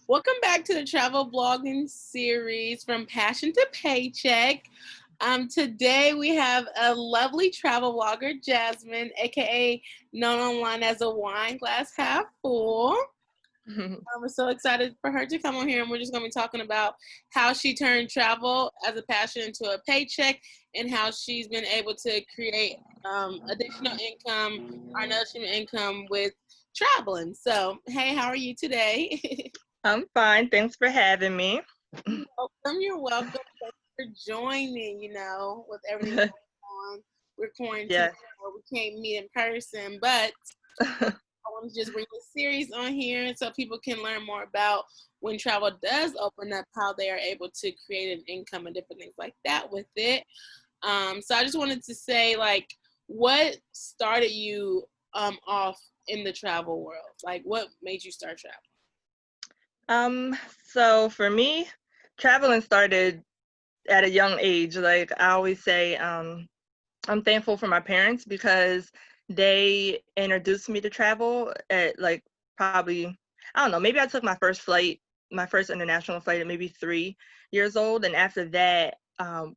Welcome back to the travel blogging series from Passion to Paycheck. Today we have a lovely travel blogger, Jasmine, aka known online as a wine glass half full. We're so excited for her to come on here, and we're just going to be talking about how she turned travel as a passion into a paycheck and how she's been able to create additional income, or additional income with traveling. So, hey, how are you today? I'm fine. Thanks for having me. You're welcome. Thanks for joining, with everything going on. We're quarantined, Yes. so we can't meet in person, but I want to just bring this series on here so people can learn more about when travel does open up, how they are able to create an income and different things like that with it. So I just wanted to say, what started you off in the travel world? Like, what made you start traveling? So for me, traveling started at a young age. Like I always say, I'm thankful for my parents because they introduced me to travel at probably, I don't know, maybe I took my first international flight at maybe 3 years old. And after that,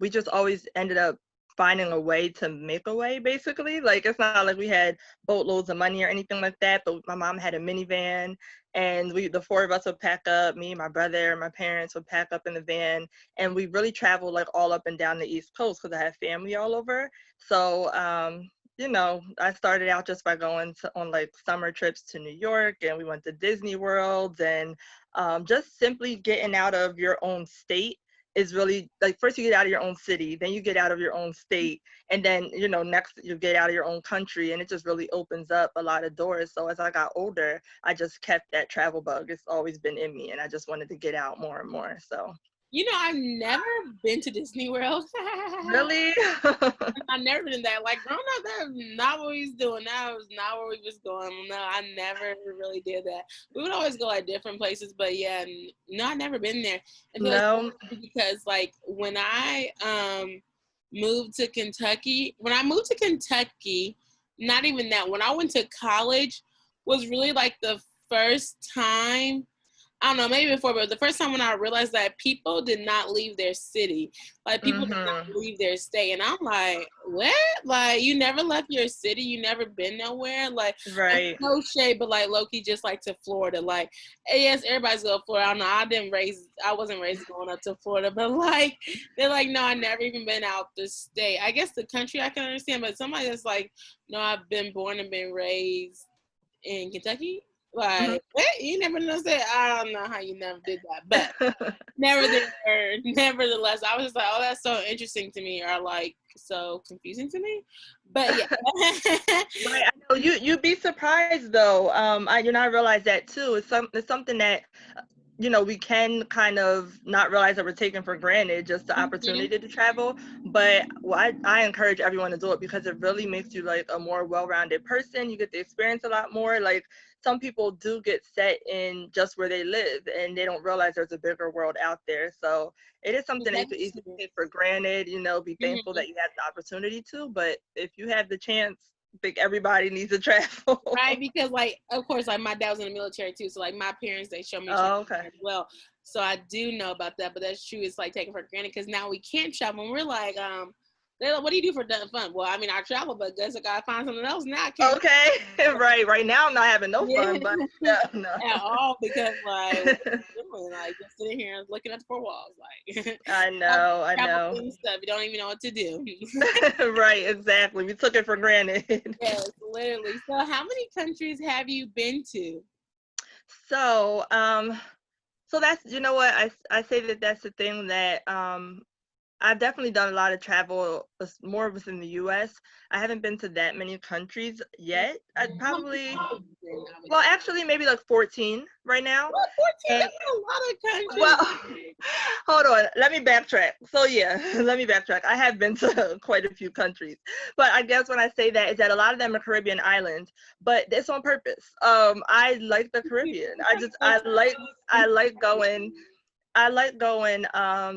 we just always ended up finding a way to make a way, basically. Like it's not like we had boatloads of money or anything like that, but my mom had a minivan, and the four of us would pack up. Me, my brother, my parents would pack up in the van, and we really traveled like all up and down the East Coast because I have family all over. So I started out just by going on like summer trips to New York, and we went to Disney World, and just simply getting out of your own state is really like, first you get out of your own city, then you get out of your own state, and then next you get out of your own country, and it just really opens up a lot of doors. So as I got older, I just kept that travel bug. It's always been in me, and I just wanted to get out more and more. So I've never been to Disney World. really. I've never been in that. Like, growing up, that was not what we was doing. That was not where we was going. No, I never really did that. We would always go like different places, but yeah, no, I've never been there. And so No. because like when I moved to Kentucky, not even that. When I went to college, was really like the first time. I don't know, maybe before, but the first time when I realized that people did not leave their city. Like, people did not leave their state. And I'm like, what? Like, you never left your city? You never been nowhere? Like, Right. no shade, but like, low-key, just like to Florida. Like, yes, everybody's going to Florida. I don't know, I wasn't raised going up to Florida, but like, they're like, no, I never even been out the state. I guess the country I can understand, but somebody that's like, no, I've been born and been raised in Kentucky. Like, what? You never know that? I don't know how you never did that, but nevertheless, I was just like, oh, that's so interesting to me, or like so confusing to me. But yeah. Right, I know you'd be surprised though. I realize that too. It's something that we can kind of not realize that we're taking for granted, just the opportunity to travel. But I encourage everyone to do it because it really makes you like a more well-rounded person. You get to experience a lot more. Like, some people do get set in just where they live, and they don't realize there's a bigger world out there. So it is something that you could easily take for granted, be thankful that you had the opportunity to. But if you have the chance, I think everybody needs to travel. Right, because like, of course, like my dad was in the military too, so like my parents, they showed me travel Okay. as well, so I do know about that. But that's true, it's like taken for granted because now we can't travel, and we're like, they're like, what do you do for fun? Well, I mean, I travel, but guess I gotta find something else now. I can't. Okay. Right now I'm not having no fun, but no. At all, because like, what are you doing? Like, just sitting here looking at the four walls, like, I know. and stuff. You don't even know what to do. Right, exactly. We took it for granted. Yes, literally. So, how many countries have you been to? So, so that's, what I say that's the thing that I've definitely done a lot of travel, more within the U.S. I haven't been to that many countries yet. I'd probably, well, actually, maybe like 14 right now. What, 14? And, That's a lot of well, countries. hold on. Let me backtrack. So yeah, let me backtrack. I have been to quite a few countries, but I guess when I say that is that a lot of them are Caribbean islands, but it's on purpose. I like the Caribbean. I like going. I like going. I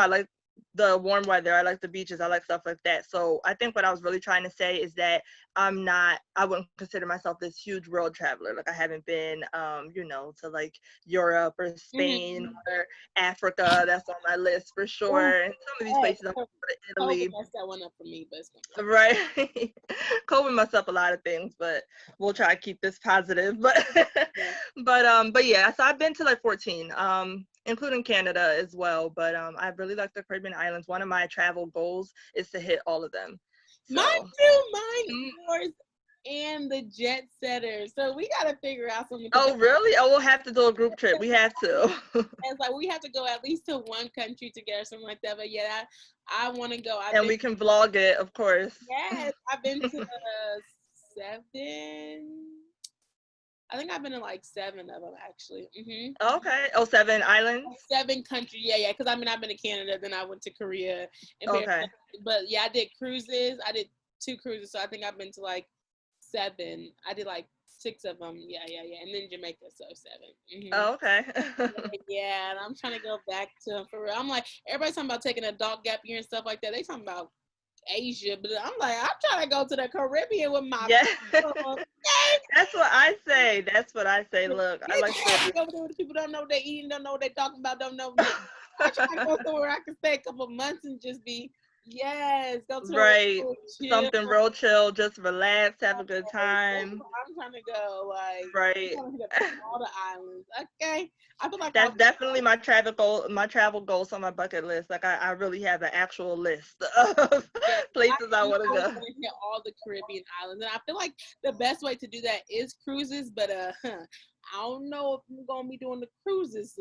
like the warm weather. I like the beaches. I like stuff like that. So I think what I was really trying to say is that I wouldn't consider myself this huge world traveler. Like I haven't been, to like Europe or Mm-hmm. Spain or Africa. That's on my list for Oh, sure. And some of these yes. places, I want to go to COVID Italy. messed that one up for me, but it's gonna be Right. COVID messed up a lot of things, but we'll try to keep this positive. But yeah. but yeah, so I've been to like 14, including Canada as well. But I really like the Caribbean islands. One of my travel goals is to hit all of them. Mine So too, mine, mm. yours, and the jet setters. So we gotta figure out something. Oh really? Oh, we'll have to do a group trip. We have to. It's like we have to go at least to one country together, something like that. But yeah, I want to go. I've And been, we can vlog it, of course. yes, I've been to 7. I think I've been to like 7 of them actually. Okay. Oh, 7 islands. 7 countries. Yeah, yeah. Because I mean, I've been to Canada, then I went to Korea and Okay. but yeah, I did cruises. I did 2 cruises, so I think I've been to like 7. I did like 6 of them. Yeah, yeah, yeah. And then Jamaica, so 7. Oh, okay. Yeah, and I'm trying to go back to for real. I'm like, everybody's talking about taking a dog gap year and stuff like that. They talking about Asia, but I'm like, I'm trying to go to the Caribbean with my Yeah. people. That's what I say. That's what I say. Look, I like to. Go there with people don't know what they eating, don't know what they talking about, don't know nothing. I try to go somewhere I can stay a couple months and just be, yes, go to the Right. chill. Something real chill, just relax, have a good That's time. where I'm trying to go. Like, I'm Right. trying to hit up all the islands. Okay, I feel like I. That's definitely my travel goals on my bucket list. Like I really have an actual list of Yeah, places I want to always go. want to hit all the Caribbean islands, and I feel like the best way to do that is cruises. But I don't know if I'm gonna be doing the cruises.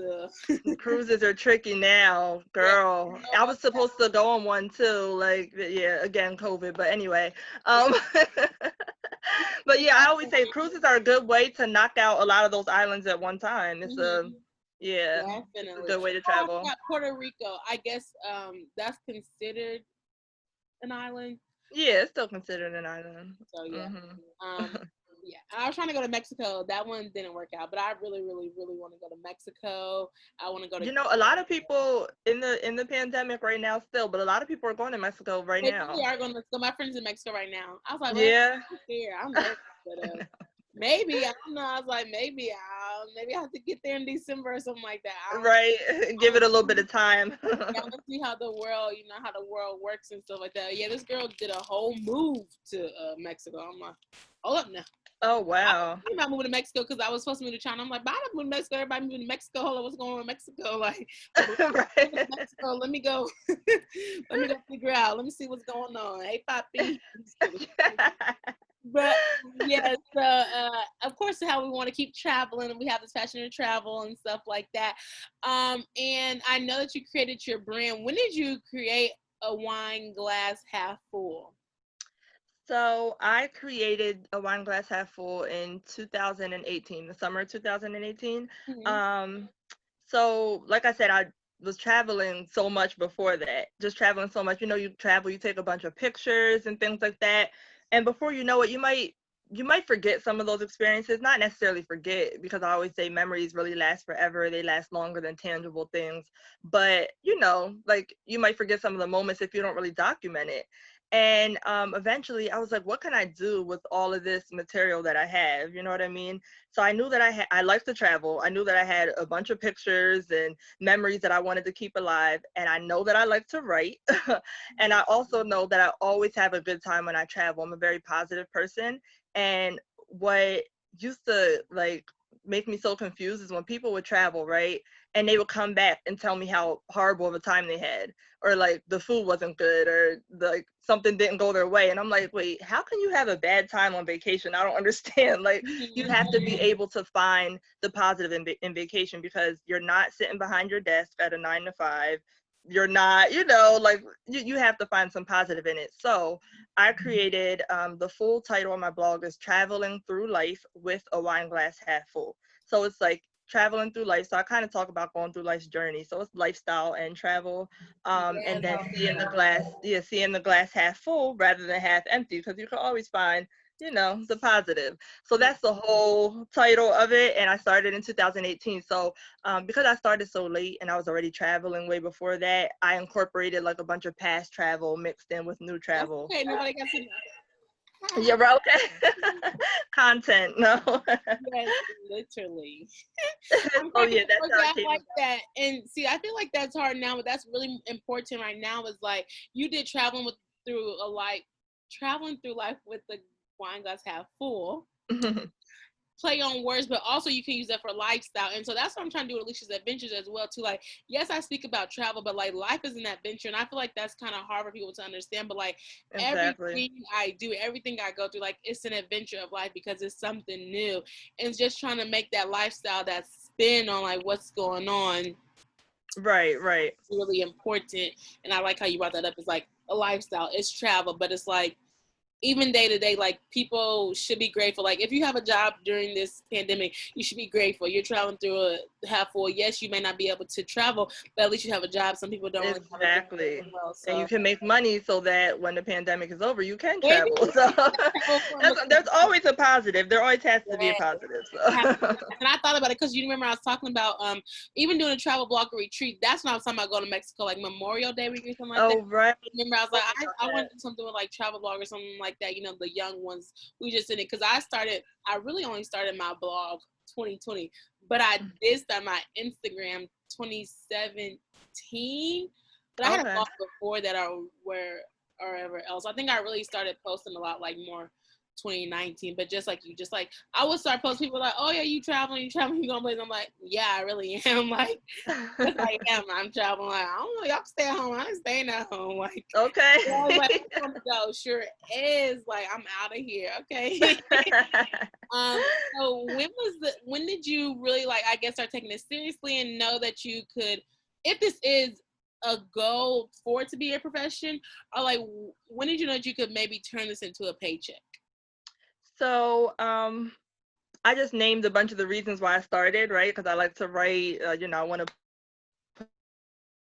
Cruises are tricky now, Yeah, girl. no, I was supposed to go on one too. Like yeah, again, COVID. But anyway, but yeah, I always say cruises are a good way to knock out a lot of those islands at one time. Mhm, Yeah, it's a definitely. good way to Oh, travel. yeah, Puerto Rico. I guess that's considered an island. Yeah, it's still considered an island. So yeah. Hmm. Um, yeah, I was trying to go to Mexico. That one didn't work out, but I really, really, really want to go to Mexico. I want to go to. A lot of people in the pandemic right now still, but a lot of people are going to Mexico right They now. really are going to Mexico. My friends in Mexico right now. I was like, well, Yeah. I'm scared. I'm nervous, but maybe I don't know. I was like, maybe I have to get there in December or something like that. Right. Give it a little I bit of time. yeah, I want to see how the world, how the world works and stuff like that. Yeah, this girl did a whole move to Mexico. I'm like, hold up now. Oh I wow. was thinking about moving to Mexico because I was supposed to move to China. I'm like, but I'm not moving to Mexico. Everybody moving to Mexico. Hold on, what's going on in Mexico? Like, Right. Mexico. Let me go. Let me go figure out. Let me see what's going on. Hey, Papi. But yes, of course, how we want to keep traveling, and we have this passion to travel and stuff like that. And I know that you created your brand. When did you create a wine glass half full? So I created a wine glass half full in 2018, the summer of 2018. Mm-hmm. Um, so like I said, I was traveling so much before that, just traveling so much. You travel, you take a bunch of pictures and things like that, and before you know it, you might forget some of those experiences. Not necessarily forget, because I always say memories really last forever. They last longer than tangible things. But like you might forget some of the moments if you don't really document it. And eventually I was like, what can I do with all of this material that I have? You know what I mean? So I knew that I like to travel. I knew that I had a bunch of pictures and memories that I wanted to keep alive. And I know that I like to write. And I also know that I always have a good time when I travel. I'm a very positive person. And what used to like make me so confused is when people would travel, right? And they would come back and tell me how horrible of a time they had, or like the food wasn't good, or like something didn't go their way. And I'm like, wait, how can you have a bad time on vacation? I don't understand. Like, you have to be able to find the positive in vacation, because you're not sitting behind your desk at a 9 to 5. You're not, like you have to find some positive in it. So I created, the full title on my blog is Traveling Through Life with a Wine Glass Half Full. So it's like traveling through life. So I kind of talk about going through life's journey. So it's lifestyle and travel. And Yes, then seeing the glass half full rather than half empty, because you can always find the positive. So that's the whole title of it. And I started in 2018. So because I started so late and I was already traveling way before that, I incorporated like a bunch of past travel mixed in with new That's travel. okay. Nobody got to know. Yeah, right, okay. Content, no. Yes, literally. I'm So cracking yeah, up that's because how I it came like about. that. And see, I feel like that's hard now, but that's really important right now. Is like you did traveling through life with the wine glass half full. Play on words, but also you can use that for lifestyle. And so that's what I'm trying to do with Alieshias Adventures as well too. Like, yes, I speak about travel, but like life is an adventure. And I feel like that's kind of hard for people to understand. But like Exactly. everything I do, everything I go through, like it's an adventure of life because it's something new. And it's just trying to make that lifestyle that spin on like what's going on Right, right. really important. And I like how you brought that up. It's like a lifestyle, it's travel, but it's like even day to day, like people should be grateful. Like if you have a job during this pandemic, you should be grateful. You're traveling through a half full. Yes, you may not be able to travel, but at least you have a job. Some people don't really have a job Exactly. as well. And you So can make money so that when the pandemic is over, you can maybe travel. So travel from a there's always a positive. There always has to be a yeah. positive. Have to So do that. And I thought about it because you remember I was talking about even doing a travel blogger retreat. That's when I was talking about going to Mexico, like Memorial Day week or something like that. oh right. Remember, I was like, I want to do something with like travel blog or something like that. You know, the young ones. We just did it because I really only started my blog 2020, but I did start my Instagram 2017. But I had a Okay. blog before that or ever else. I think I really started posting a lot like more 2019, but just like you, just like I would start posting people like, oh yeah, you traveling, you going places. I'm like, yeah, I really am. Like, yes, I am. I'm traveling. Like, I don't know, y'all stay at home. I ain't staying at home. Like, Okay. I was like, I'm gonna go. Sure is. Like, I'm out of here. Okay. um. So when did you really like? I guess start taking this seriously and know that you could, if this is a goal for it to be a profession, or like when did you know that you could maybe turn this into a paycheck? So I just named a bunch of the reasons why I started, right? Because I like to write, I want to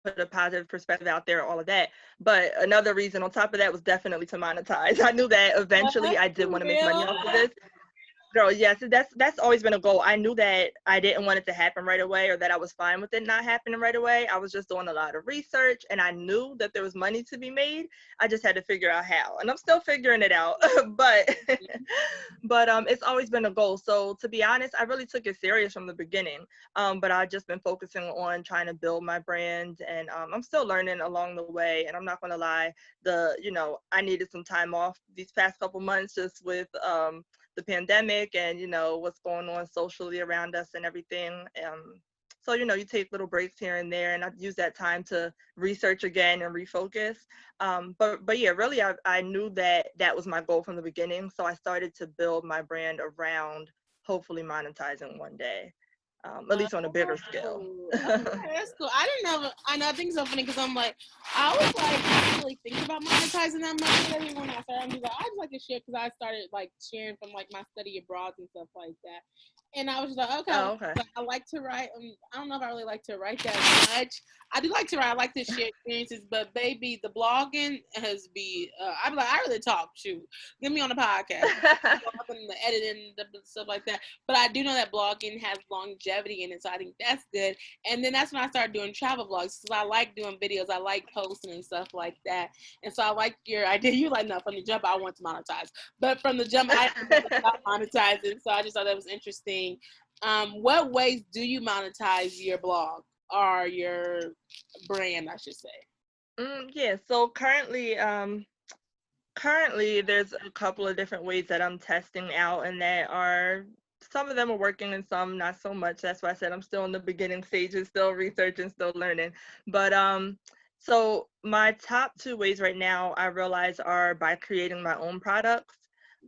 put a positive perspective out there, all of that. But another reason on top of that was definitely to monetize. I knew that eventually What? I did For want to make money real? off of this. Girl, yes, that's always been a goal. I knew that I didn't want it to happen right away, or that I was fine with it not happening right away. I was just doing a lot of research, and I knew that there was money to be made. I just had to figure out how, and I'm still figuring it out. but it's always been a goal. So to be honest, I really took it serious from the beginning. But I've just been focusing on trying to build my brand, and I'm still learning along the way. And I'm not gonna lie, I needed some time off these past couple months just with the pandemic and what's going on socially around us and everything. So you take little breaks here and there, and I use that time to research again and refocus. But yeah, really, I knew that that was my goal from the beginning. So I started to build my brand around hopefully monetizing one day, at least on a bigger scale. Oh, okay, that's cool. I didn't know. I know. I think it's so funny because I'm like, I always like I didn't really think about monetizing that much. And then when I started, I'm just like, I just like to share because I started like sharing from like my study abroad and stuff like that. And I was just like, okay, Oh, okay. I like to write. I don't know if I really like to write that much. I do like to write. I like to share experiences, but baby, the blogging has be. I'm like, I really talk. Shoot, get me on the podcast. And the editing, the stuff like that. But I do know that blogging has longevity in it, so I think that's good. And then that's when I started doing travel vlogs because I like doing videos, I like posting and stuff like that. And so I like your idea. You like no from the jump, I want to monetize, but from the jump, I didn't know about monetizing. So I just thought that was interesting. What ways do you monetize your blog or your brand, I should say? Yeah. So currently there's a couple of different ways that I'm testing out, and that are, some of them are working and some not so much. That's why I said I'm still in the beginning stages, still researching, still learning. But so my top two ways right now I realize are by creating my own products.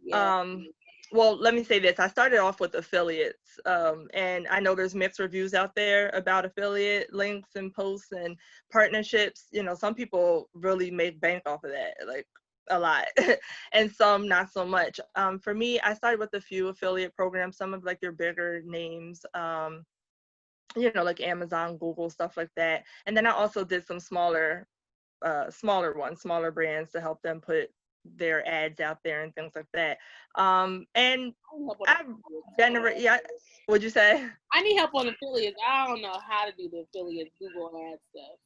Yeah. um well, let me say this. I started off with affiliates, and I know there's mixed reviews out there about affiliate links and posts and partnerships. Some people really make bank off of that, like a lot, and some not so much. For me, I started with a few affiliate programs, some of like your bigger names, like Amazon, Google, stuff like that. And then I also did some smaller ones, smaller brands, to help them put their ads out there and things like that. And help on I generate, yeah, what'd you say? I need help on affiliates. I don't know how to do the affiliate Google ad stuff.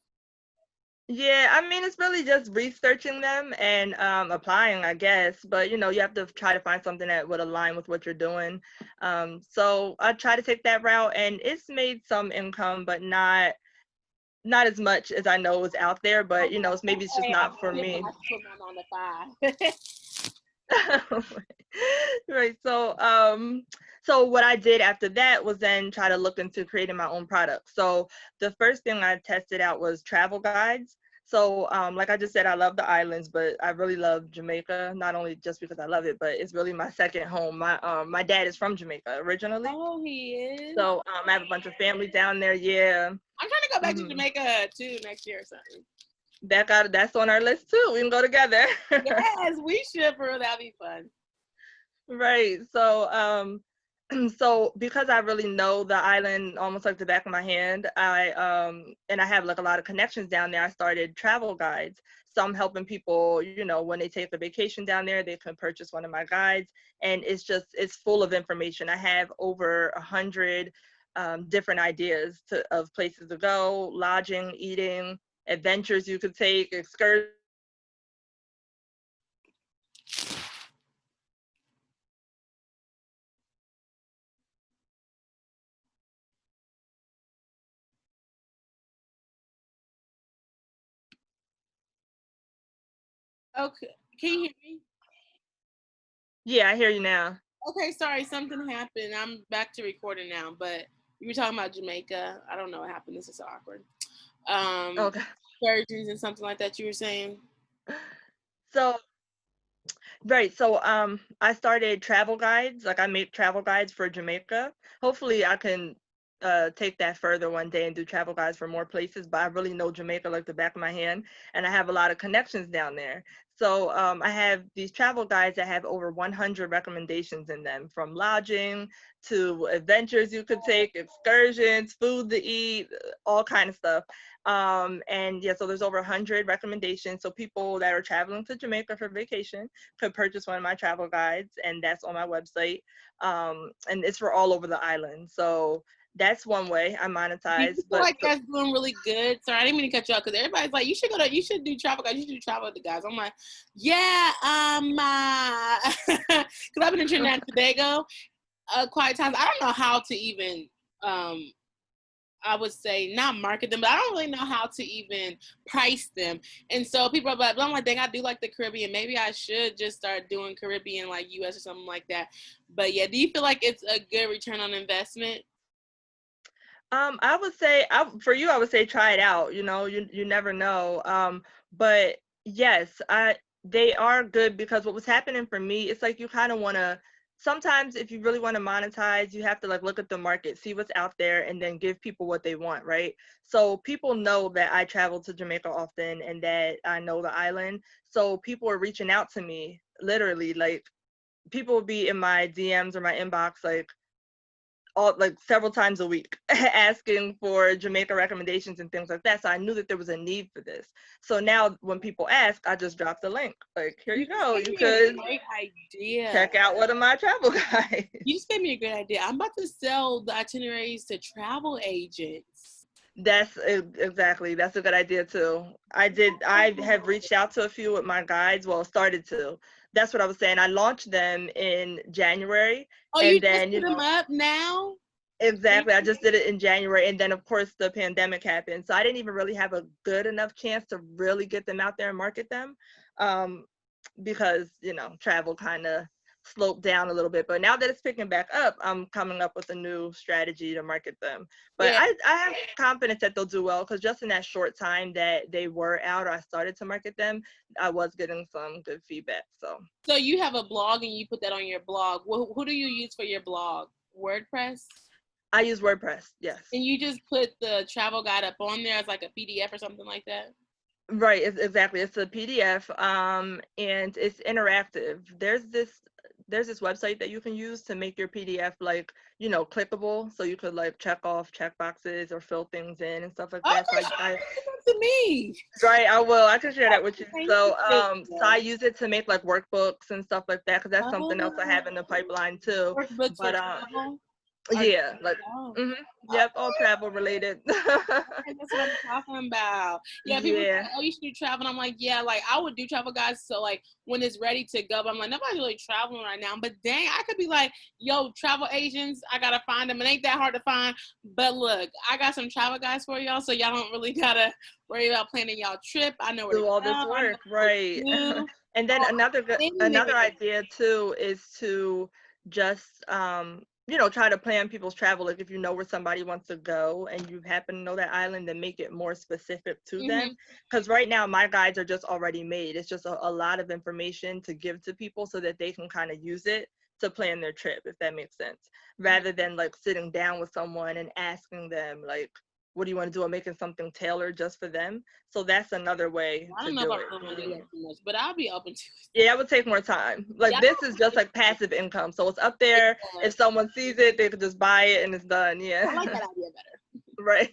Yeah, I mean, it's really just researching them and applying, I guess. But you have to try to find something that would align with what you're doing. So I try to take that route, and it's made some income, but not as much as I know is out there. But maybe it's just Hey, not for me. I put my 9 to 5. Right. So what I did after that was then try to look into creating my own product. So the first thing I tested out was travel guides. So like I just said, I love the islands, but I really love Jamaica, not only just because I love it, but it's really my second home. My dad is from Jamaica originally. Oh, he is. So I have a bunch of family down there. Yeah. I'm trying to go back to Jamaica too next year or something. That's on our list too. We can go together. Yes, we should, bro. That'd be fun. Right. So so because I really know the island almost like the back of my hand, and I have like a lot of connections down there, I started travel guides. So I'm helping people, when they take a vacation down there, they can purchase one of my guides, and it's full of information. I have over 100 different ideas of places to go, lodging, eating, adventures you could take, excursions. Okay, can you hear me? Yeah, I hear you now. Okay, sorry, something happened. I'm back to recording now, but you were talking about Jamaica. I don't know what happened. This is so awkward. Okay. Surgeries and something like that you were saying. So Right. So I started travel guides. Like I make travel guides for Jamaica. Hopefully I can take that further one day and do travel guides for more places, but I really know Jamaica like the back of my hand, and I have a lot of connections down there. So I have these travel guides that have over 100 recommendations in them, from lodging to adventures you could take, excursions, food to eat, all kind of stuff. And yeah, so there's over 100 recommendations. So people that are traveling to Jamaica for vacation could purchase one of my travel guides, and that's on my website. And it's for all over the island. So that's one way I Do you monetize. feel But like that's doing really good? Sorry, I didn't mean to cut you off because everybody's like, you should do travel guys, you should do travel with the guys. I'm like, yeah, because I've been in Trinidad and Tobago quite times. I don't know how to even I would say not market them, but I don't really know how to even price them. And so people are like, I'm like, dang, I do like the Caribbean. Maybe I should just start doing Caribbean, like US or something like that. But yeah, do you feel like it's a good return on investment? I would say, for you, I would say try it out. You never know. But yes, they are good, because what was happening for me, it's like you kind of want to. Sometimes, if you really want to monetize, you have to like look at the market, see what's out there, and then give people what they want, right? So people know that I travel to Jamaica often and that I know the island. So people are reaching out to me, literally, like people will be in my DMs or my inbox, like several times a week asking for Jamaica recommendations and things like that. So I knew that there was a need for this. So now when people ask, I just drop the link. Like, here you go. You could Great idea. check out one of my travel guides. You just gave me a great idea. I'm about to sell the itineraries to travel agents. That's exactly. That's a good idea too. I have reached out to a few with my guides. Well, started to. That's what I was saying. I launched them in January. Oh, you And just then, put them up now? exactly. I just did it in January, and then of course the pandemic happened. So I didn't even really have a good enough chance to really get them out there and market them, because travel kind of sloped down a little bit. But now that it's picking back up, I'm coming up with a new strategy to market them. But Yeah. I have confidence that they'll do well, because just in that short time that they were out, or I started to market them, I was getting some good feedback. So you have a blog and you put that on your blog. Who do you use for your blog? WordPress? I use WordPress, yes. And you just put the travel guide up on there as like a PDF or something like that? Right, exactly. It's a PDF, and it's interactive. There's there's this website that you can use to make your PDF like, you know, clickable, so you could like check off check boxes or fill things in and stuff like Oh, that. So send that to me. right, I will. I can share that with you. Thank So, you. so I use it to make like workbooks and stuff like that, because that's something else I Oh, have in the pipeline too. workbooks for But travel? Or, yeah, like, oh, hmm oh, yep, all travel related. okay, that's what I'm talking about. Yeah, people say, Yeah. oh, you should do travel. And I'm like, yeah, like I would do travel guys. So like when it's ready to go, but I'm like, nobody's really traveling right now. But dang, I could be like, yo, travel agents, I gotta find them. It ain't that hard to find. But look, I got some travel guys for y'all, so y'all don't really gotta worry about planning y'all trip. I know where to Do all go. this I know work, what right? to do. And then Oh, I'm another there. idea too is to just you know, try to plan people's travel. Like if you know where somebody wants to go and you happen to know that island, then make it more specific to them. Because right now my guides are just already made. It's just a lot of information to give to people so that they can kind of use it to plan their trip, if that makes sense, rather than like sitting down with someone and asking them like, what do you want to do, or making something tailored just for them. So that's another way I to don't know if do I it. really want to do that too much, but I'll be open to it. Yeah, it would take more time. Like Yeah, this is just like passive income. So it's up there. If someone sees it, they could just buy it and it's done. I like Yeah. that idea better. Right.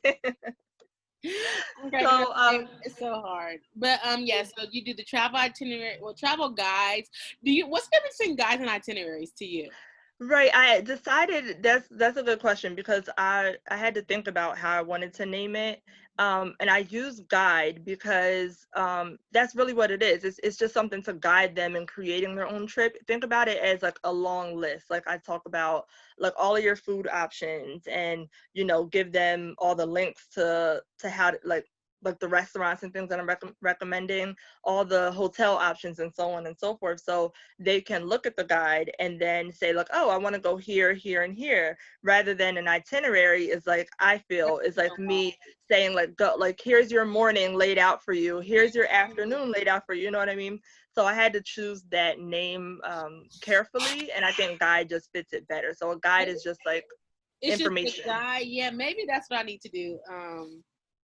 I'm cracking up. So It's so hard. But yeah, so you do the travel itinerary, well, travel guides. What's the difference between guides and itineraries to you? right, I decided that's a good question, because I had to think about how I wanted to name it. And I use guide because that's really what it is. It's just something to guide them in creating their own trip. Think about it as like a long list. Like I talk about like all of your food options, and you know, give them all the links to how to like the restaurants and things that I'm recommending, all the hotel options and so on and so forth. So they can look at the guide and then say like, oh, I want to go here, here, and here, rather than an itinerary is like, I feel is like me saying like, go, like, here's your morning laid out for you, here's your afternoon laid out for you, you know what I mean? So I had to choose that name carefully, and I think guide just fits it better. So a guide is just like It's just the information. guide. Yeah, maybe that's what I need to do.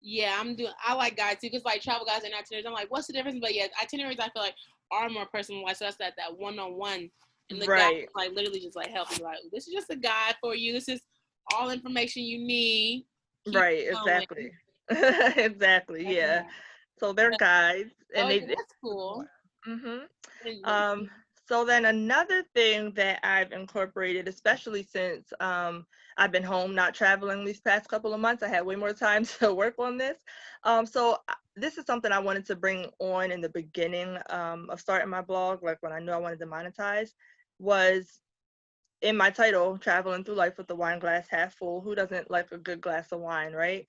Yeah, I like guides too, because like travel guides and itineraries, I'm like, what's the difference? But yeah, itineraries I feel like are more personalized. So that's that one-on-one. And the guide Right. is like literally just like help you. Like, this is just a guide for you. This is all information you need. Keep Right, going. exactly. Exactly, yeah. So they're guides, Oh and yeah, that's cool. hmm And Um, so then another thing that I've incorporated, especially since I've been home, not traveling these past couple of months, I had way more time to work on this. This is something I wanted to bring on in the beginning of starting my blog, like when I knew I wanted to monetize, was in my title, Traveling Through Life with the Wine Glass Half Full. Who doesn't like a good glass of wine, right?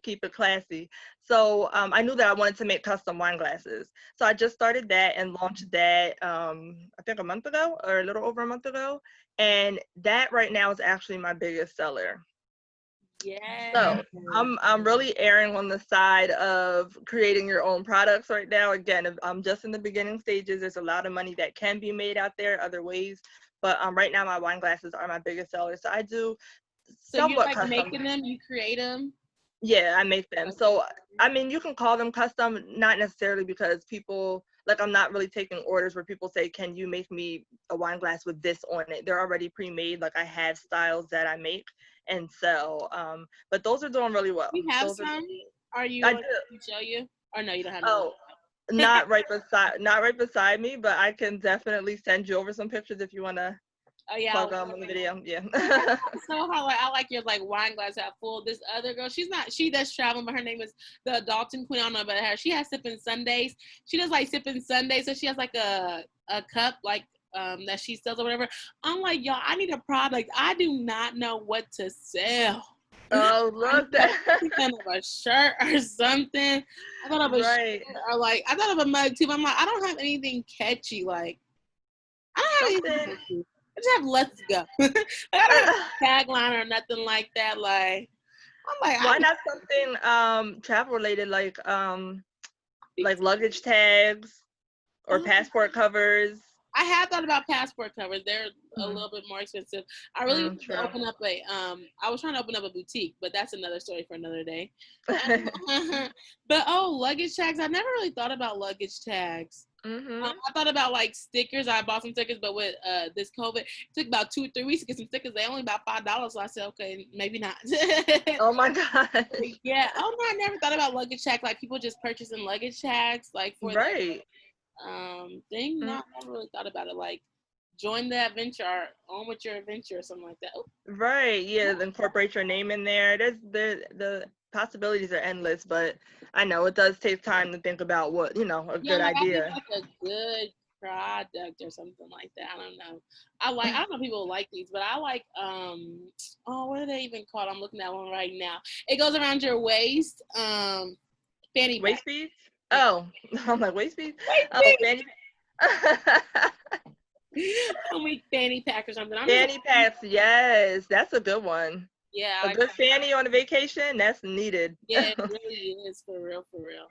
Keep it classy. So I knew that I wanted to make custom wine glasses. So I just started that and launched that, I think a month ago, or a little over a month ago. And that right now is actually my biggest seller. yeah. So I'm really erring on the side of creating your own products right now. Again, I'm just in the beginning stages. There's a lot of money that can be made out there other ways, but right now my wine glasses are my biggest seller. So I do So you're somewhat like custom. making them, you create them? Yeah, I make them. So I mean, you can call them custom, not necessarily, because people, like, I'm not really taking orders where people say, can you make me a wine glass with this on it? They're already pre-made. Like I have styles that I make and sell. But those are doing really well. You have Those are, some? Are I you, do. can show you? Or no, you don't have none? Oh, not right beside me, but I can definitely send you over some pictures if you want to Oh yeah, plug them in the video. Yeah. so how like I like your like wine glass half full. This other girl, she does traveling, but her name is the Dalton Queen. I don't know about her. She has sipping Sundays. She does like sipping Sundays, so she has like a cup like that she sells or whatever. I'm like, y'all, I need a product. I do not know what to sell. Oh, I'm look that. thinking of a shirt or something. I thought of a shirt, Right. or like I thought of a mug too. But I'm like, I don't have anything catchy. Like I don't have anything Something. catchy. I just have let's go. Like, I don't have a tagline or nothing like that. Like I'm like, Why not something travel related, like luggage tags or passport covers? I have thought about passport covers. They're a Mm, little bit more expensive. I really wanted to true. open up I was trying to open up a boutique, but that's another story for another day. But luggage tags, I never really thought about luggage tags. Mhm. I thought about like stickers. I bought some stickers, but with this COVID, it took about 2 or 3 weeks to get some stickers. They only about $5, so I said, okay, maybe not. Oh my gosh. Yeah. Oh no, I never thought about luggage tags. Like people just purchasing luggage tags, like for their Right. thing. No, Mm, I never really thought about it. Like join the adventure, or on with your adventure, or something like that. Oh, right. Yeah, incorporate your name in there. The possibilities are endless, but I know it does take time to think about what, a yeah, good like I need idea. like a good product or something like that. I don't know. I don't know if people like these, but I like oh, what are they even called? I'm looking at one right now. It goes around your waist. Fanny pack. Waist beads? Yeah. Oh, I'm like waist beads? Oh, Waist fanny bead. I'm like fanny pack or something. I'm just fanny packs. Yes, that's a good one. yeah, A like good fanny on a vacation, that's needed. yeah, it really is for real, for real.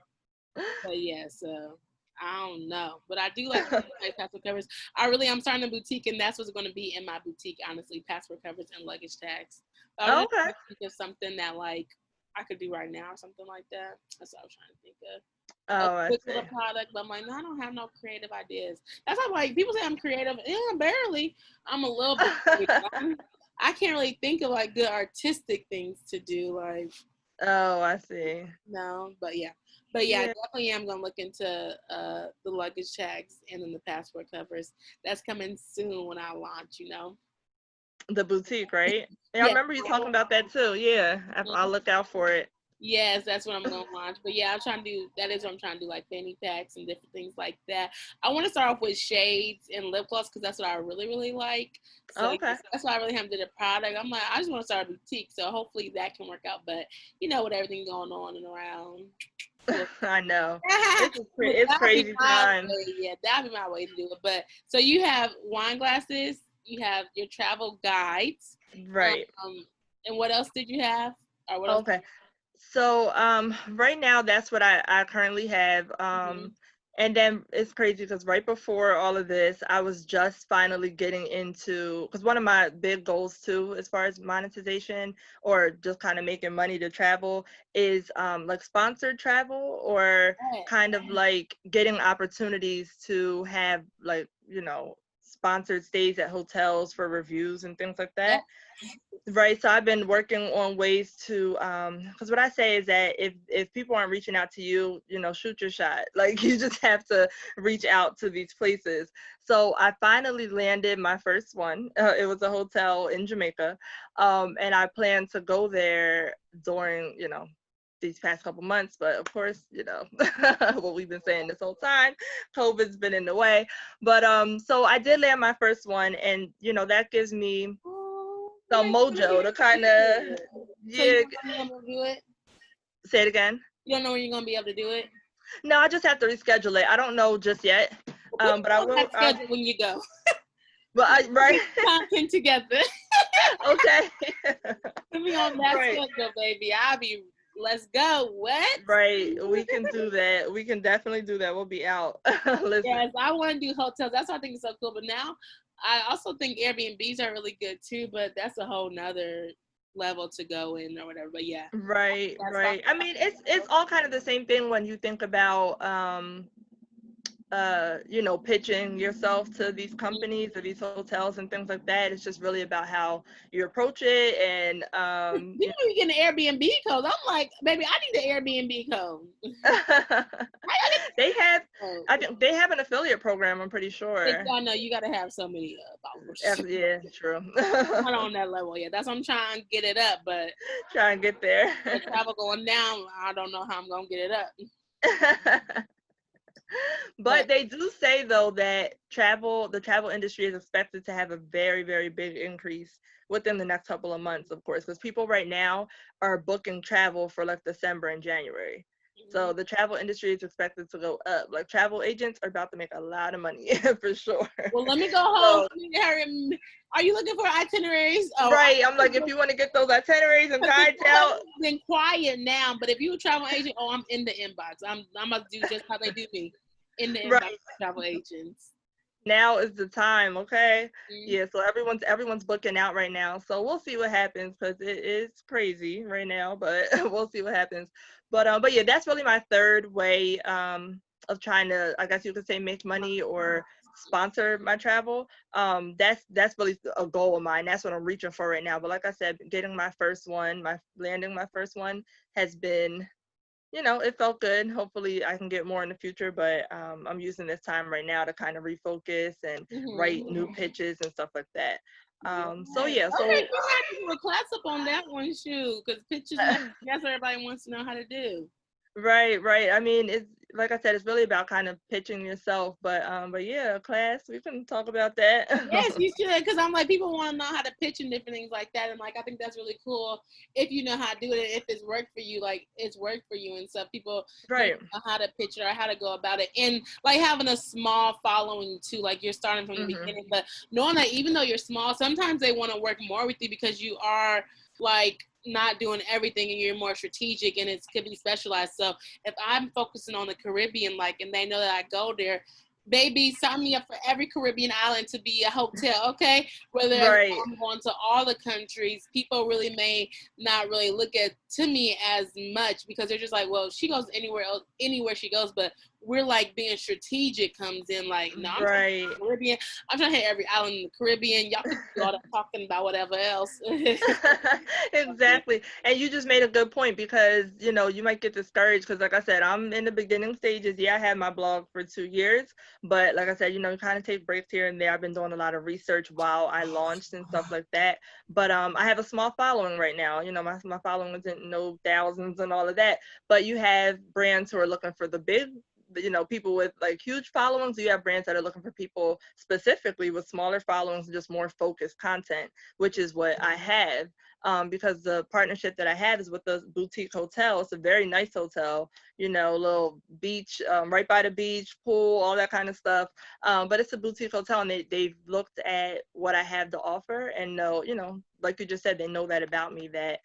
But yeah, so I don't know, but I do like passport covers. I'm starting a boutique, and that's what's going to be in my boutique. Honestly, passport covers and luggage tags. But I was just Okay. trying to think of something that like I could do right now or something like that. That's what I was trying to think of. A Oh, I quick see. little product, but I'm like, no, I don't have no creative ideas. That's why I'm like, people say I'm creative. Yeah, barely. I'm a little bit creative. I can't really think of like good artistic things to do. Like, Oh, I see. no, but yeah. But yeah, I Yeah, definitely am gonna look into the luggage tags and then the passport covers. That's coming soon when I launch. the boutique, right? Yeah, I Yeah. remember you talking about that too. Yeah, I'll look out for it. Yes, that's what I'm gonna launch. But yeah, I'm trying to do that is what I'm trying to do, like fanny packs and different things like that. I want to start off with shades and lip gloss because that's what I really, really like. So Okay. that's why I really haven't did a product. I'm like, I just want to start a boutique. So hopefully that can work out. But with everything going on and around. Well, I know. It's that'll be crazy my time. way. Yeah, that'll be my way to do it. But so you have wine glasses, you have your travel guides, Right. and what else did you have? Or what else? Okay. So right now that's what I currently have. Mhm. And then it's crazy because right before all of this, I was just finally getting into, because one of my big goals too, as far as monetization or just kind of making money to travel, is like sponsored travel, or kind of like getting opportunities to have like, sponsored stays at hotels for reviews and things like Yeah. that. Right. So I've been working on ways to, because what I say is that if people aren't reaching out to you, shoot your shot. Like you just have to reach out to these places. So I finally landed my first one. It was a hotel in Jamaica, and I plan to go there during, these past couple months. But of course, what we've been saying this whole time, COVID's been in the way. But so I did land my first one, and that gives me Oh, some mojo to kind of, so you yeah. don't know when you're gonna do it? Say it again. You don't know when you're gonna be able to do it? No, I just have to reschedule it. I don't know just yet. Well, put But I on will. that schedule when you go. But right. Get content together. Okay. Put me on that Right. schedule, baby. Let's go. What? Right. We can do that. We can definitely do that. We'll be out. Listen. Yes, I want to do hotels. That's what I think is so cool. But now I also think Airbnbs are really good too, but that's a whole nother level to go in or whatever. But yeah, Right. that's Right. I mean, it's all kind of the same thing when you think about pitching yourself to these companies or these hotels and things like that. It's just really about how you approach it, and people be getting Airbnb codes. I'm like, baby, I need the Airbnb code. they have, Oh, I think they have an affiliate program, I'm pretty sure. I know you got to have so many followers. Yeah, true. Not on that level yet. That's why I'm trying to get it up. But Try and get there. the travel going down, I don't know how I'm gonna get it up. But they do say though that the travel industry is expected to have a very, very big increase within the next couple of months, of course, because people right now are booking travel for like December and January. So the travel industry is expected to go up. Like travel agents are about to make a lot of money for sure. Well, let me go home. So, are you looking for itineraries? Oh, right. I'm like, if you want to get those itineraries and guides out. Been quiet now, but if you're a travel agent, I'm in the inbox. I'm gonna do just how they do me in the inbox. Right. Travel agents. Now is the time, okay? Mm-hmm. Yeah, so everyone's booking out right now. So we'll see what happens because it is crazy right now, but we'll see what happens. But yeah, that's really my third way of trying to, I guess you could say, make money or sponsor my travel. That's really a goal of mine. That's what I'm reaching for right now. But like I said, getting my first one, landing my first one has been, it felt good. Hopefully I can get more in the future, but I'm using this time right now to kind of refocus and write new pitches and stuff like that. So yeah, so okay, you might do a class up on that one, shoot, because pictures, that's what everybody wants to know how to do. right. I mean, it's like I said, it's really about kind of pitching yourself, but yeah, class, we can talk about that. Yes, you should, because I'm like, people want to know how to pitch and different things like that, and like I think that's really cool if you know how to do it, if it's worked for you, like it's worked for you and stuff. People Right. know how to pitch it or how to go about it, and like having a small following too, like you're starting from the beginning, but knowing that even though you're small, sometimes they want to work more with you because you are like not doing everything and you're more strategic and it could be specialized. So if I'm focusing on the Caribbean, like, and they know that I go there, baby, sign me up for every Caribbean island to be a hotel, okay? Whether I'm going to all the countries, people really may not really look at to me as much because they're just like, well, she goes anywhere else, anywhere she goes, but we're like being strategic comes in like, no, I'm trying to hit the Caribbean. I'm trying to hit every island in the Caribbean. Y'all can do all that talking about whatever else. Exactly. And you just made a good point because, you might get discouraged because like I said, I'm in the beginning stages. Yeah, I had my blog for 2 years, but like I said, you kind of take breaks here and there. I've been doing a lot of research while I launched and stuff like that. But I have a small following right now. My following isn't no thousands and all of that, but you have brands who are looking for the big, people with like huge followings. You have brands that are looking for people specifically with smaller followings and just more focused content, which is what I have. Because the partnership that I have is with the boutique hotel. It's a very nice hotel, little beach, right by the beach, pool, all that kind of stuff. But it's a boutique hotel and they've looked at what I have to offer and know, like you just said, they know that about me, that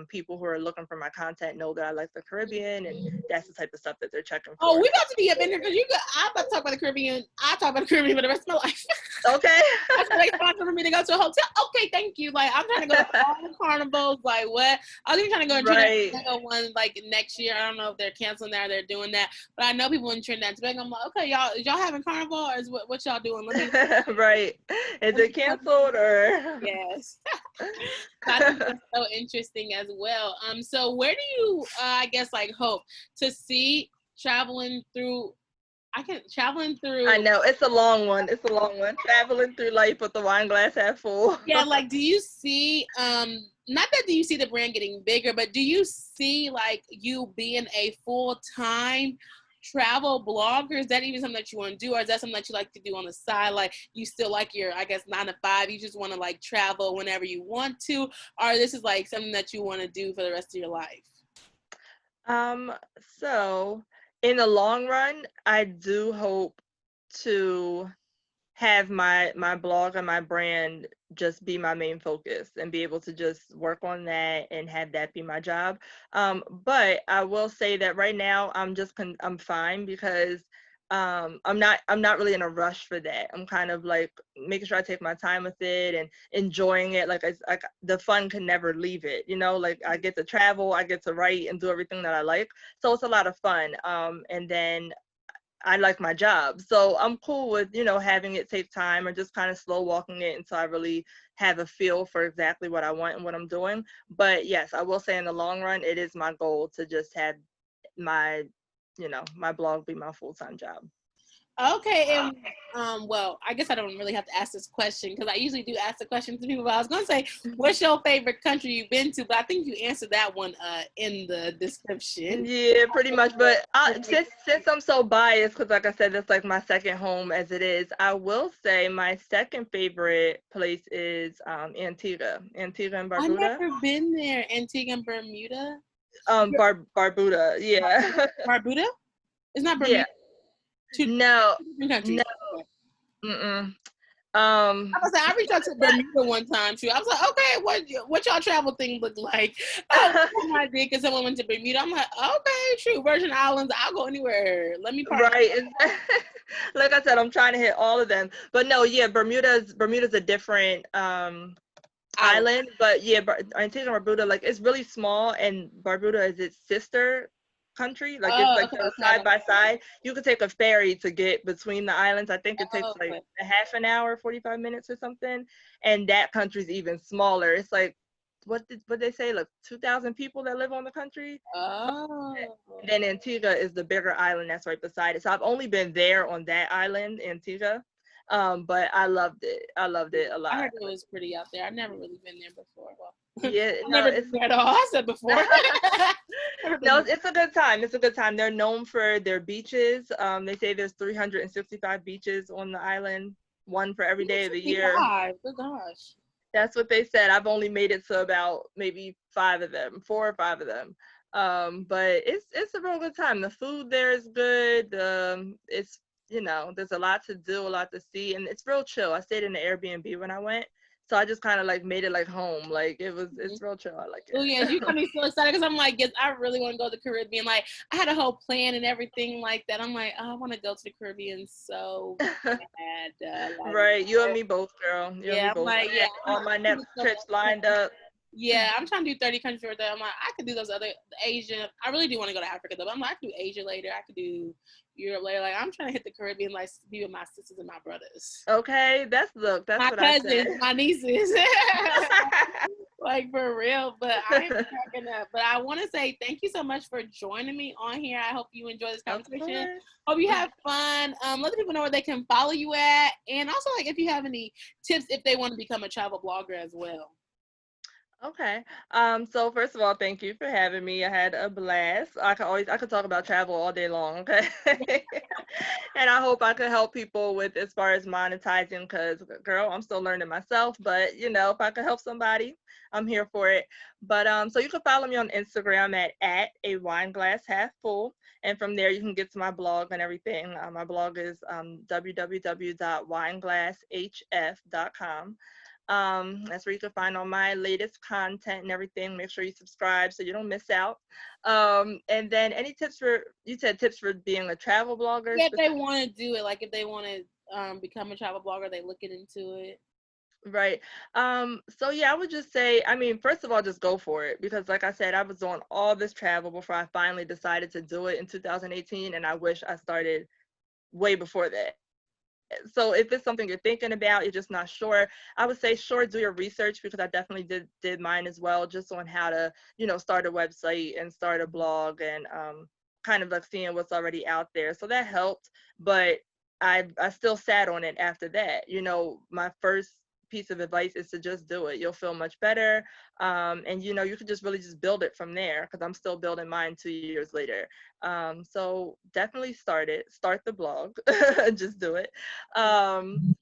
people who are looking for my content know that I like the Caribbean and that's the type of stuff that they're checking for. Oh, we about to be up in there because I'm about to talk about the Caribbean. I talk about the Caribbean for the rest of my life. Okay. That's really fun for me to go to a hotel. Okay, thank you. Like I'm trying to go to all the carnivals. Like what? I was even trying to go to Trinidad and Tobago one like next year. I don't know if they're canceling that or they're doing that, but I know people in Trinidad and Tobago. I'm like, okay, y'all having carnival or is what y'all doing? Let me. Right. Is it canceled or? Yes. I think that's so interesting as well. So where do you, I guess, like hope to see traveling through? I know it's a long one. Traveling through life with the wine glass half full. Yeah, like do you see not that do you see the brand getting bigger, but do you see like you being a full-time travel blogger? Is that even something that you want to do, or is that something that you like to do on the side? Like you still like your, I guess, 9 to 5, you just want to like travel whenever you want to, or this is like something that you want to do for the rest of your life? So in the long run, I do hope to have my blog and my brand just be my main focus and be able to just work on that and have that be my job. But I will say that right now I'm fine because I'm not really in a rush for that. I'm kind of like making sure I take my time with it and enjoying it. Like the fun can never leave it, like I get to travel, I get to write and do everything that I like. So it's a lot of fun. And then I like my job. So I'm cool with, having it take time or just kind of slow walking it until I really have a feel for exactly what I want and what I'm doing. But yes, I will say in the long run, it is my goal to just have my, my blog be my full-time job. Okay, and well, I guess I don't really have to ask this question because I usually do ask the question to people. But I was gonna say, what's your favorite country you've been to? But I think you answered that one in the description. Yeah, pretty much. But since I'm so biased, because like I said, that's like my second home as it is. I will say my second favorite place is Antigua and Barbuda. I've never been there. Antigua and Bermuda. Barbuda, yeah. Barbuda? It's not Bermuda. Yeah. No. I reached out to Bermuda one time too. I was like, okay, what y'all travel thing look like? I did because someone went to Bermuda. I'm like, okay, true. Virgin Islands, I'll go anywhere. Let me park. Right. Like I said, I'm trying to hit all of them. But no, yeah, Bermuda's a different island. But yeah, Antigua and Barbuda, like it's really small, and Barbuda is its sister country. Like it's Oh, like okay, they're okay. side by side. You could take a ferry to get between the islands. I think it takes Oh, like okay. a half an hour, 45 minutes or something. And that country's even smaller. It's like what they say, like 2,000 people that live on the country. Oh. And then Antigua is the bigger island that's right beside it. So I've only been there on that island, Antigua. But I loved it. I loved it a I lot. heard it was pretty out there. I've never really been there before. Well, Yeah, I've no, never it's been there at all. I said before. Never been no, there. it's a good time. It's a good time. They're known for their beaches. They say there's 365 beaches on the island, one for every day of the year. 65. Oh gosh. That's what they said. I've only made it to about maybe 4 or 5 of them. But it's a real good time. The food there is good. It's there's a lot to do, a lot to see, and it's real chill. I stayed in the Airbnb when I went, so I just kind of like made it like home. Like it's real chill. I like Oh yeah, you got it. me so excited because I'm like, yes, I really want to go to the Caribbean. Like, I had a whole plan and everything like that. I'm like, oh, I want to go to the Caribbean so bad. Like, Right, you and me both, girl. You and me yeah, I'm both. like, I yeah, had all my next trips lined up. yeah, I'm trying to do 30 countries for that. I'm like, I could do those other Asia. I really do want to go to Africa though. But I'm like, I could do Asia later. I could do Europe later. Like, I'm trying to hit the Caribbean, like be with my sisters and my brothers, Okay, that's my what I said. cousins, my nieces. Like for real, but I'm cracking up. But I want to say thank you so much for joining me on here. I hope you enjoy this Of conversation. course. Hope you have fun. Let the people know where they can follow you at, and also like if you have any tips if they want to become a travel blogger as well. Okay. So first of all, thank you for having me. I had a blast. I could talk about travel all day long, okay? And I hope I could help people with as far as monetizing because girl, I'm still learning myself, but if I could help somebody, I'm here for it. But so you can follow me on Instagram at a wine glass half full. And from there you can get to my blog and everything. My blog is www.winegllasshf.com. That's where you can find all my latest content and everything. Make sure you subscribe so you don't miss out. And then any tips you said tips for being a travel blogger Yeah, if they specifically? want to do it, like if they want to become a travel blogger, they looking into it. Right. So yeah, I would just say, I mean, first of all, just go for it because like I said, I was doing all this travel before I finally decided to do it in 2018, and I wish I started way before that. So if it's something you're thinking about, you're just not sure, I would say sure, do your research because I definitely did mine as well, just on how to start a website and start a blog and kind of like seeing what's already out there. So that helped, but I still sat on it after that. My first piece of advice is to just do it. You'll feel much better, and you could just really just build it from there because I'm still building mine 2 years later. So definitely start the blog, just do it. And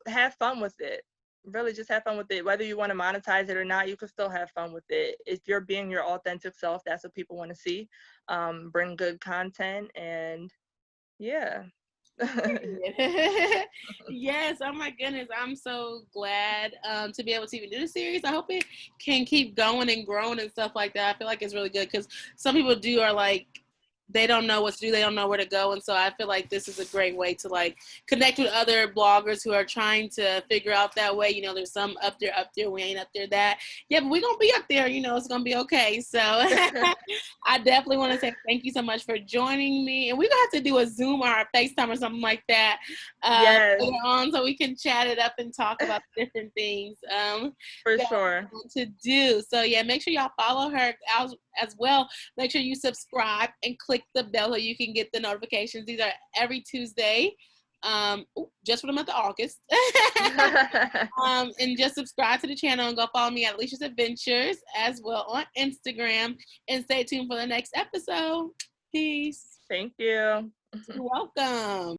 have fun with it. Really just have fun with it. Whether you want to monetize it or not, you can still have fun with it. If you're being your authentic self, that's what people want to see. Bring good content and yeah. Yes, oh my goodness, I'm so glad to be able to even do the series. I hope it can keep going and growing and stuff like that. I feel like it's really good because some people are like they don't know what to do, they don't know where to go, and so I feel like this is a great way to like connect with other bloggers who are trying to figure out that way. There's some up there, we ain't up there that. Yeah, but we're gonna be up there, it's gonna be okay. So I definitely want to say thank you so much for joining me. And we're going to have to do a Zoom or a FaceTime or something like that Yes, later on so we can chat it up and talk about different things for that sure. I want to do. So, yeah, make sure y'all follow her as well. Make sure you subscribe and click the bell so you can get the notifications. These are every Tuesday. Just for the month of August. And just subscribe to the channel and go follow me at Alieshias Adventures as well on Instagram. And stay tuned for the next episode. Peace. Thank you. You're welcome.